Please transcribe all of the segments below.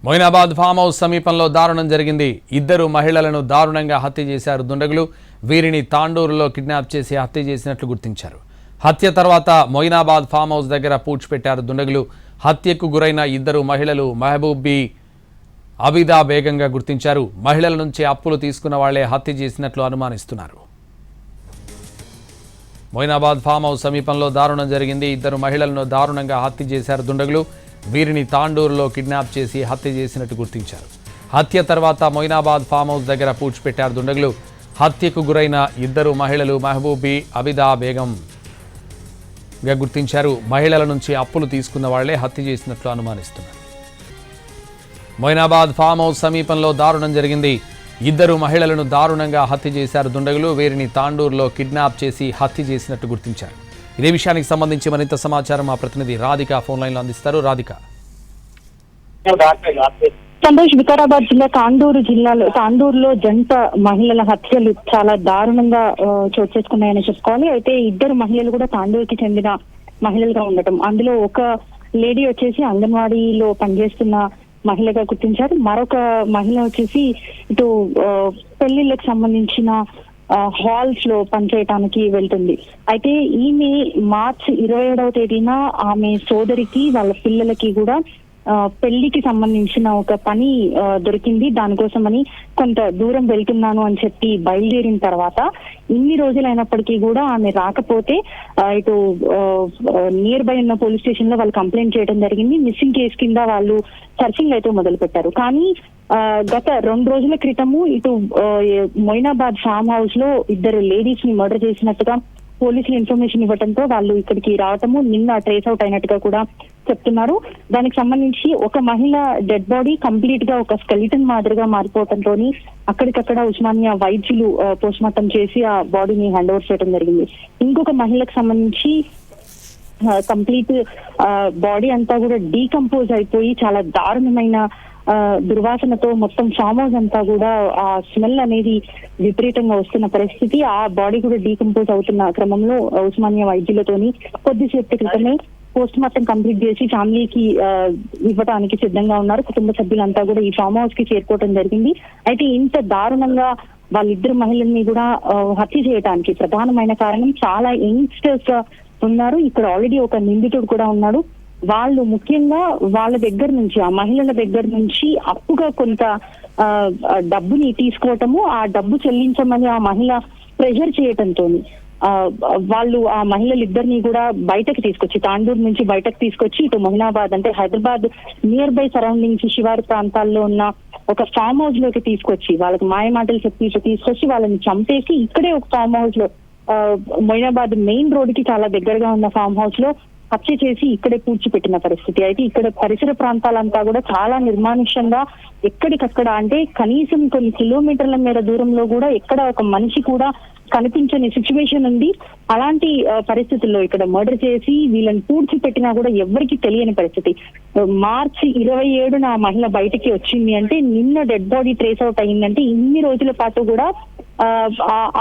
Moinabad farm house సమీపంలో దారుణం జరిగింది. ఇద్దరు మహిళలను దారుణంగా హత్య చేశారు దుండగులు. వీరిని తాండూరులో కిడ్నాప్ చేసి హత్య చేసినట్లు గుర్తించారు. హత్య తర్వాత మొయినాబాద్ ఫామ్ హౌస్ దగ్గర పూడ్చిపెట్టారు దుండగులు. హత్యకు గురైన ఇద్దరు మహిళలు మహబూబ్ బి, అబిదా బేగంగా గుర్తించారు. మహిళల నుంచి అప్పులు తీసుకున్న వాళ్లే హత్య చేసినట్లు అనుమానిస్తున్నారు. మొయినాబాద్ ఫామ్ హౌస్ సమీపంలో దారుణం జరిగింది. ఇద్దరు మహిళలను దారుణంగా హత్య చేశారు దుండగులు. వీరిని తాండూరులో కిడ్నాప్ చేసి హత్య చేసినట్టు గుర్తించారు. హత్య తర్వాత మొయినాబాద్ ఫామ్ హౌస్ దగ్గర పూడ్చిపెట్టారు దుండగులు. హత్యకు గురైన ఇద్దరు మహిళలు మహబూబ్ బి, అబిదా బేగంగా గుర్తించారు. మహిళల నుంచి అప్పులు తీసుకున్న వాళ్లే హత్య చేసినట్లు అనుమానిస్తున్నారు. మొయినాబాద్ ఫామ్ హౌస్ సమీపంలో దారుణం జరిగింది. ఇద్దరు మహిళలను దారుణంగా హత్య చేశారు దుండగులు. వీరిని తాండూరులో కిడ్నాప్ చేసి హత్య చేసినట్టు గుర్తించారు. ఇదే విషయానికి సంబంధించి మరింత సమాచారం మా ప్రతినిధి రాధిక ఫోన్ లైన్ లో అందిస్తారు. రాధిక. సంతోష్, వికారాబాద్ జిల్లా తాండూరులో జంట మహిళల హత్యలు చాలా దారుణంగా చోటు చేసుకున్నాయని చెప్పుకోవాలి. అయితే ఇద్దరు మహిళలు కూడా తాండూరుకి చెందిన మహిళలుగా ఉండటం, అందులో ఒక లేడీ వచ్చేసి అంగన్వాడీలో పనిచేస్తున్న మహిళగా గుర్తించారు. మరొక మహిళ వచ్చేసి ఇటు పెళ్లిళ్ళకి సంబంధించిన హాల్స్ లో పనిచేయటానికి వెళ్తుంది. అయితే ఈమె మార్చి 27వ తేదీన ఆమె సోదరికి వాళ్ళ పిల్లలకి కూడా పెళ్లికి సంబంధించిన ఒక పని దొరికింది. దానికోసమని కొంత దూరం వెళ్తున్నాను అని చెప్పి బయలుదేరిన తర్వాత ఇన్ని రోజులైనప్పటికీ కూడా ఆమె రాకపోతే ఇటు నియర్ బై ఉన్న పోలీస్ స్టేషన్ లో వాళ్ళు కంప్లైంట్ చేయడం జరిగింది. మిస్సింగ్ కేసు కింద వాళ్ళు సర్చింగ్ అయితే మొదలు పెట్టారు. కానీ గత 2 రోజుల క్రితము ఇటు మొయినాబాద్ ఫామ్ హౌస్ లో ఇద్దరు లేడీస్ ని మర్డర్ చేసినట్టుగా పోలీసులు ఇన్ఫర్మేషన్ ఇవ్వడంతో వాళ్ళు ఇక్కడికి రావటము నిన్న ట్రేస్ అవుట్ అయినట్టుగా కూడా చెప్తున్నారు. దానికి సంబంధించి ఒక మహిళ డెడ్ బాడీ కంప్లీట్ గా ఒక స్కెలిటన్ మాదిరిగా మారిపోవడంతో అక్కడికక్కడ ఉస్మానియా వైద్యులు పోస్ట్ మార్టం చేసి ఆ బాడీని హ్యాండ్ ఓవర్ చేయడం జరిగింది. ఇంకొక మహిళకు సంబంధించి కంప్లీట్ బాడీ అంతా కూడా డీకంపోజ్ అయిపోయి చాలా దారుణమైన దుర్వాసనతో మొత్తం ఫామ్ హౌస్ అంతా కూడా ఆ స్మెల్ అనేది విపరీతంగా వస్తున్న పరిస్థితి. ఆ బాడీ కూడా డీకంపోజ్ అవుతున్న క్రమంలో ఉస్మానియా వైద్యులతోని కొద్దిసేపటి క్రితమే పోస్ట్ మార్టం కంప్లీట్ చేసి ఫ్యామిలీకి ఇవ్వడానికి సిద్ధంగా ఉన్నారు. కుటుంబ సభ్యులంతా కూడా ఈ ఫామ్ హౌస్ కి చేరుకోవడం జరిగింది. అయితే ఇంత దారుణంగా వాళ్ళిద్దరు మహిళల్ని కూడా హత్య చేయడానికి ప్రధానమైన కారణం చాలా యంగ్స్టర్స్ ఉన్నారు. ఇక్కడ ఆల్రెడీ ఒక నిందితుడు కూడా ఉన్నాడు. వాళ్ళు ముఖ్యంగా వాళ్ళ దగ్గర నుంచి, ఆ మహిళల దగ్గర నుంచి అప్పుగా కొంత డబ్బుని తీసుకోవటము, ఆ డబ్బు చెల్లించమని ఆ మహిళ ప్రెషర్ చేయటంతో వాళ్ళు ఆ మహిళలిద్దరిని కూడా బయటకు తీసుకొచ్చి, తాండూరు నుంచి బయటకు తీసుకొచ్చి ఇటు మొయినాబాద్ అంటే హైదరాబాద్ నియర్ బై సరౌండింగ్స్ శివారు ప్రాంతాల్లో ఉన్న ఒక ఫామ్ హౌస్ లోకి తీసుకొచ్చి వాళ్ళకి మాయమాటలు చెప్పి తీసుకొచ్చి వాళ్ళని చంపేసి ఇక్కడే ఒక ఫామ్ హౌస్ లో మొయినాబాద్ మెయిన్ రోడ్ కి చాలా దగ్గరగా ఉన్న ఫామ్ హౌస్ లో హత్య చేసి ఇక్కడే పూడ్చిపెట్టిన పరిస్థితి. అయితే ఇక్కడ పరిసర ప్రాంతాలంతా కూడా చాలా నిర్మానుష్యంగా ఎక్కడికక్కడ, అంటే కనీసం కొన్ని కిలోమీటర్ల మేర దూరంలో కూడా ఎక్కడ ఒక మనిషి కూడా కనిపించని సిచ్యువేషన్ ఉంది. అలాంటి పరిస్థితుల్లో ఇక్కడ మర్డర్ చేసి వీళ్ళని పూడ్చిపెట్టినా కూడా ఎవరికి తెలియని పరిస్థితి. మార్చి 27న ఆ మహిళ బయటికి వచ్చింది అంటే నిన్న డెడ్ బాడీ ట్రేస్ అవుట్ అయ్యిందంటే ఇన్ని రోజుల పాటు కూడా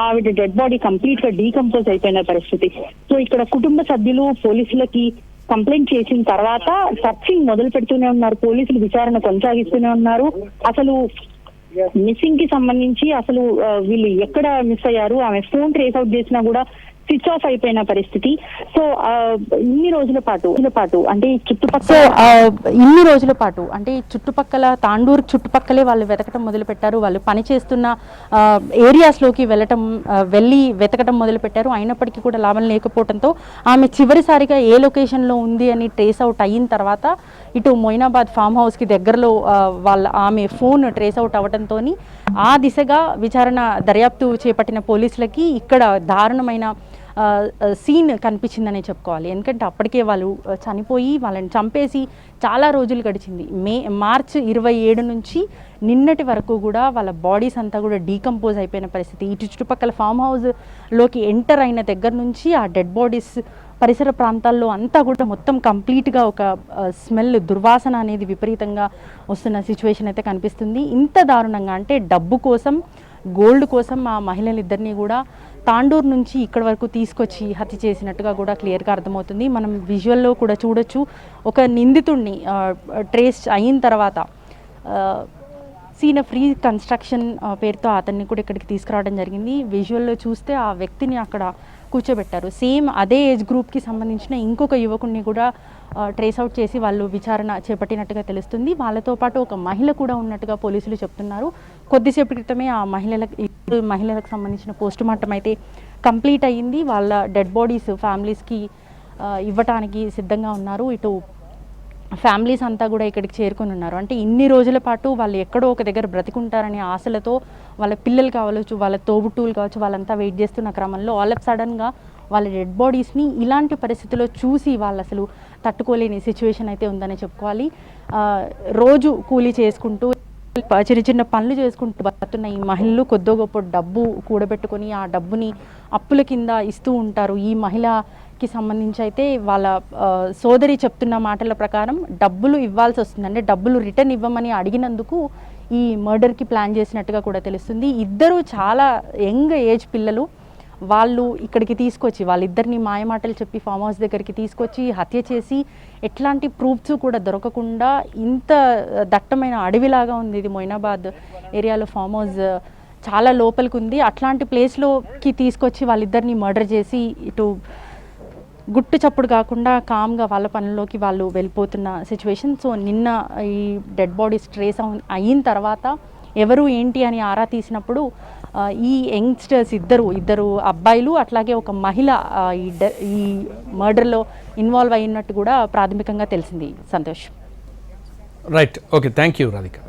ఆవిడ డెడ్ బాడీ కంప్లీట్ గా డీకంపోజ్ అయిపోయిన పరిస్థితి. సో ఇక్కడ కుటుంబ సభ్యులు పోలీసులకి కంప్లైంట్ చేసిన తర్వాత సర్చింగ్ మొదలు పెడుతూనే ఉన్నారు. పోలీసులు విచారణ కొనసాగిస్తూనే ఉన్నారు. అసలు మిస్సింగ్ కి సంబంధించి అసలు వీళ్ళు ఎక్కడ మిస్ అయ్యారు, ఆమె ఫోన్ ట్రేస్ అవుట్ చేసినా కూడా స్విచ్ ఆఫ్ అయిపోయిన పరిస్థితి. సో ఇన్ని రోజుల పాటు అంటే చుట్టుపక్కల తాండూరు చుట్టుపక్కలే వాళ్ళు వెతకటం మొదలు పెట్టారు. వాళ్ళు పనిచేస్తున్న ఏరియాస్ లోకి వెళ్ళి వెతకటం మొదలు పెట్టారు. అయినప్పటికీ కూడా లాభం లేకపోవడంతో ఆమె చివరిసారిగా ఏ లొకేషన్ లో ఉంది అని ట్రేస్ అవుట్ అయిన తర్వాత ఇటు మొయినాబాద్ ఫామ్ హౌస్ కి దగ్గరలో ఆమె ఫోన్ ట్రేస్ అవుట్ అవ్వడంతో ఆ దిశగా విచారణ దర్యాప్తు చేపట్టిన పోలీసులకి ఇక్కడ దారుణమైన సీన్ కనిపించిందని చెప్పుకోవాలి. ఎందుకంటే అప్పటికే వాళ్ళు చనిపోయి వాళ్ళని చంపేసి చాలా రోజులు గడిచింది. మార్చి 27 నుంచి నిన్నటి వరకు కూడా వాళ్ళ బాడీస్ అంతా కూడా డీకంపోజ్ అయిపోయిన పరిస్థితి. ఇటు చుట్టుపక్కల ఫామ్ హౌస్లోకి ఎంటర్ అయిన దగ్గర నుంచి ఆ డెడ్ బాడీస్ పరిసర ప్రాంతాల్లో అంతా కూడా మొత్తం కంప్లీట్గా ఒక స్మెల్, దుర్వాసన అనేది విపరీతంగా వస్తున్న సిచ్యువేషన్ అయితే కనిపిస్తుంది. ఇంత దారుణంగా అంటే డబ్బు కోసం, గోల్డ్ కోసం ఆ మహిళలిద్దరినీ కూడా తాండూరు నుంచి ఇక్కడ వరకు తీసుకొచ్చి హత్య చేసినట్టుగా కూడా క్లియర్గా అర్థమవుతుంది. మనం విజువల్లో కూడా చూడొచ్చు. ఒక నిందితుడిని ట్రేస్ అయిన తర్వాత సీన్ ఫ్రీ కన్స్ట్రక్షన్ పేరుతో అతన్ని కూడా ఇక్కడికి తీసుకురావడం జరిగింది. విజువల్లో చూస్తే ఆ వ్యక్తిని అక్కడ కూర్చోబెట్టారు. సేమ్ అదే ఏజ్ గ్రూప్కి సంబంధించిన ఇంకొక యువకుడిని కూడా ట్రేస్ అవుట్ చేసి వాళ్ళు విచారణ చేపట్టినట్టుగా తెలుస్తుంది. వాళ్ళతో పాటు ఒక మహిళ కూడా ఉన్నట్టుగా పోలీసులు చెప్తున్నారు. కొద్దిసేపటి క్రితమే ఆ మహిళలకు సంబంధించిన పోస్ట్ మార్టం అయితే కంప్లీట్ అయ్యింది. వాళ్ళ డెడ్ బాడీస్ ఫ్యామిలీస్కి ఇవ్వటానికి సిద్ధంగా ఉన్నారు. ఇటు ఫ్యామిలీస్ అంతా కూడా ఇక్కడికి చేరుకొని ఉన్నారు. అంటే ఇన్ని రోజుల పాటు వాళ్ళు ఎక్కడో ఒక దగ్గర బ్రతికుంటారనే ఆశలతో వాళ్ళ పిల్లలు కావచ్చు, వాళ్ళ తోబుట్టువులు కావచ్చు, వాళ్ళంతా వెయిట్ చేస్తున్న క్రమంలో ఆల్ ఆఫ్ సడన్గా వాళ్ళ డెడ్ బాడీస్ని ఇలాంటి పరిస్థితుల్లో చూసి వాళ్ళు అసలు తట్టుకోలేని సిచ్యువేషన్ అయితే ఉందని చెప్పుకోవాలి. రోజు కూలీ చేసుకుంటూ చిన్న చిన్న పనులు చేసుకుంటూ బతున్న ఈ మహిళలు కొద్దో గొప్ప డబ్బు కూడబెట్టుకొని ఆ డబ్బుని అప్పుల కింద ఇస్తూ ఉంటారు. ఈ మహిళకి సంబంధించి అయితే వాళ్ళ సోదరి చెప్తున్న మాటల ప్రకారం డబ్బులు ఇవ్వాల్సి వస్తుంది. అంటే డబ్బులు రిటర్న్ ఇవ్వమని అడిగినందుకు ఈ మర్డర్కి ప్లాన్ చేసినట్టుగా కూడా తెలుస్తుంది. ఇద్దరు చాలా యంగ్ ఏజ్ పిల్లలు. వాళ్ళు ఇక్కడికి తీసుకొచ్చి వాళ్ళిద్దరిని మాయమాటలు చెప్పి ఫామ్ హౌస్ దగ్గరికి తీసుకొచ్చి హత్య చేసి ఎట్లాంటి ప్రూఫ్స్ కూడా దొరకకుండా ఇంత దట్టమైన అడవిలాగా ఉంది ఇది మొయినాబాద్ ఏరియాలో ఫామ్ హౌస్ చాలా లోపలికి ఉంది. అట్లాంటి ప్లేస్లోకి తీసుకొచ్చి వాళ్ళిద్దరిని మర్డర్ చేసి ఇటు గుట్టు చప్పుడు కాకుండా కామ్గా వాళ్ళ పనుల్లోకి వాళ్ళు వెళ్ళిపోతున్న సిచ్యువేషన్. సో నిన్న ఈ డెడ్ బాడీస్ ట్రేస్ అయిన తర్వాత ఎవరు ఏంటి అని ఆరా తీసినప్పుడు ఈ యంగ్స్టర్స్ ఇద్దరు అబ్బాయిలు అట్లాగే ఒక మహిళ ఈ మర్డర్లో ఇన్వాల్వ్ అయినట్టు కూడా ప్రాథమికంగా తెలిసింది. Santosh. Right, okay, thank you Radhika.